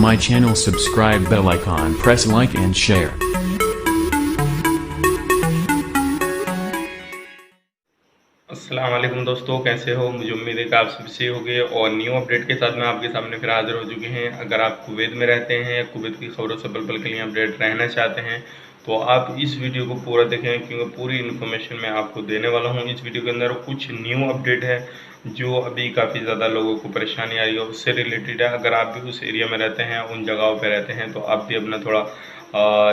my channel, subscribe bell icon, press like and share. अस्सलाम वालेकुम दोस्तों, कैसे हो? मुझे उम्मीद है कि आप सब सही होंगे और न्यू अपडेट के साथ मैं आपके सामने फिर हाजिर हो चुके हैं। अगर आप कुवैत में रहते हैं या कुवैत की खबरों से पल पल के लिए अपडेट रहना चाहते हैं तो आप इस वीडियो को पूरा देखें, क्योंकि पूरी इन्फॉर्मेशन मैं आपको देने वाला हूं। इस वीडियो के अंदर कुछ न्यू अपडेट है जो अभी काफ़ी ज़्यादा लोगों को परेशानी आ रही है, उससे रिलेटेड है। अगर आप भी उस एरिया में रहते हैं, उन जगहों पर रहते हैं, तो आप भी अपना थोड़ा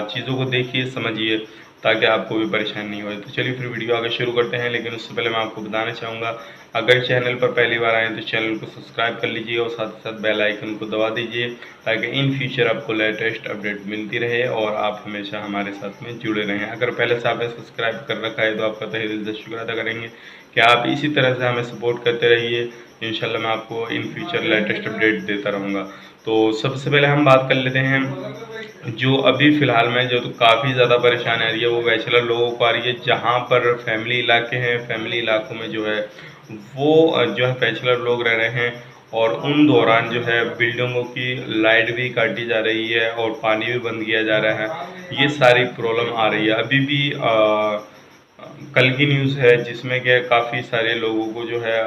चीज़ों को देखिए, समझिए, ताकि आपको भी परेशानी नहीं हो। तो चलिए फिर वीडियो आगे शुरू करते हैं, लेकिन उससे पहले मैं आपको बताना चाहूँगा, अगर चैनल पर पहली बार आए तो चैनल को सब्सक्राइब कर लीजिए और साथ ही साथ बेल आइकन को दबा दीजिए, ताकि इन फ्यूचर आपको लेटेस्ट अपडेट मिलती रहे और आप हमेशा हमारे साथ में जुड़े रहें। अगर पहले से आपने सब्सक्राइब कर रखा है तो आपका तहे दिल से शुक्र अदा करेंगे कि आप इसी तरह से हमें सपोर्ट करते रहिए। इंशाल्लाह मैं आपको इन फ्यूचर लेटेस्ट अपडेट देता रहूँगा। तो सबसे पहले हम बात कर लेते हैं, जो अभी फ़िलहाल में जो तो काफ़ी ज़्यादा परेशानी आ रही है वो बैचलर लोगों को आ रही है, जहाँ पर फैमिली इलाके हैं। फैमिली इलाकों में जो है वो जो है बैचलर लोग रह रहे हैं और उन दौरान जो है बिल्डिंगों की लाइट भी काटी जा रही है और पानी भी बंद किया जा रहा है। ये सारी प्रॉब्लम आ रही है। अभी भी कल की न्यूज़ है जिसमें कि काफ़ी सारे लोगों को जो है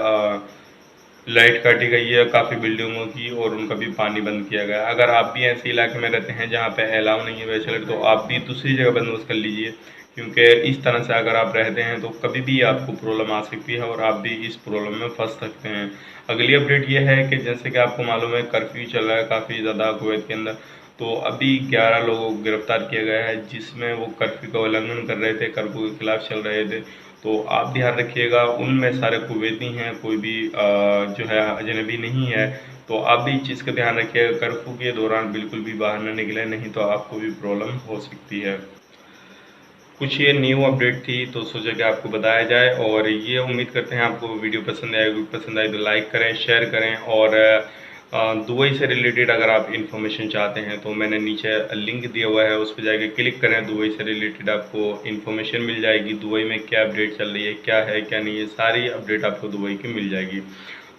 लाइट काटी गई है काफ़ी बिल्डिंगों की और उनका भी पानी बंद किया गया है। अगर आप भी ऐसे इलाके में रहते हैं जहाँ पे अलाउ नहीं है बैचलर, तो आप भी दूसरी जगह बंदोबस्त कर लीजिए, क्योंकि इस तरह से अगर आप रहते हैं तो कभी भी आपको प्रॉब्लम आ सकती है और आप भी इस प्रॉब्लम में फंस सकते हैं। अगली अपडेट ये है कि जैसे कि आपको मालूम है कर्फ्यू चल रहा है काफ़ी ज़्यादा कुवैत के अंदर। तो अभी 11 लोगों को गिरफ्तार किया गया है, जिसमें वो कर्फ्यू का उल्लंघन कर रहे थे, कर्फ्यू के खिलाफ चल रहे थे। तो आप ध्यान रखिएगा, उनमें सारे कुवैती हैं, कोई भी जो है अजनबी नहीं है। तो आप भी इस चीज़ का ध्यान रखिएगा, कर्फ्यू के दौरान बिल्कुल भी बाहर ना निकलें, नहीं तो आपको भी प्रॉब्लम हो सकती है। कुछ ये न्यू अपडेट थी तो सोचा कि आपको बताया जाए, और ये उम्मीद करते हैं आपको वीडियो पसंद आएगी। पसंद आए तो लाइक करें, शेयर करें, और दुबई से रिलेटेड अगर आप इन्फॉर्मेशन चाहते हैं तो मैंने नीचे लिंक दिया हुआ है, उस पर जाके क्लिक करें। दुबई से रिलेटेड आपको इन्फॉर्मेशन मिल जाएगी, दुबई में क्या अपडेट चल रही है, क्या है क्या नहीं है, सारी अपडेट आपको दुबई की मिल जाएगी।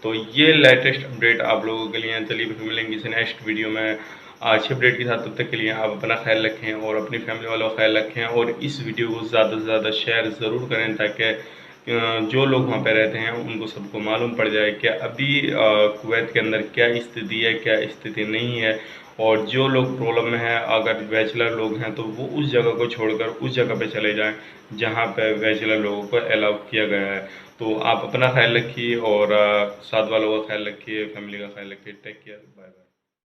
तो ये लेटेस्ट अपडेट आप लोगों के लिए। चलिए फिर मिलेंगे किसी नेक्स्ट वीडियो में अच्छे अपडेट के साथ। तब तक के लिए आप अपना ख्याल रखें और अपनी फैमिली वालों का ख्याल रखें, और इस वीडियो को ज़्यादा से ज़्यादा शेयर ज़रूर करें, ताकि जो लोग वहाँ पे रहते हैं उनको सबको मालूम पड़ जाए कि अभी कुवैत के अंदर क्या स्थिति है, क्या स्थिति नहीं है। और जो लोग प्रॉब्लम में हैं, अगर बैचलर लोग हैं, तो वो उस जगह को छोड़कर उस जगह पे चले जाएं जहाँ पे बैचलर लोगों को अलाउ किया गया है। तो आप अपना ख्याल रखिए और साथ वालों का ख्याल रखिए, फैमिली का ख्याल रखिए। Take care, bye bye.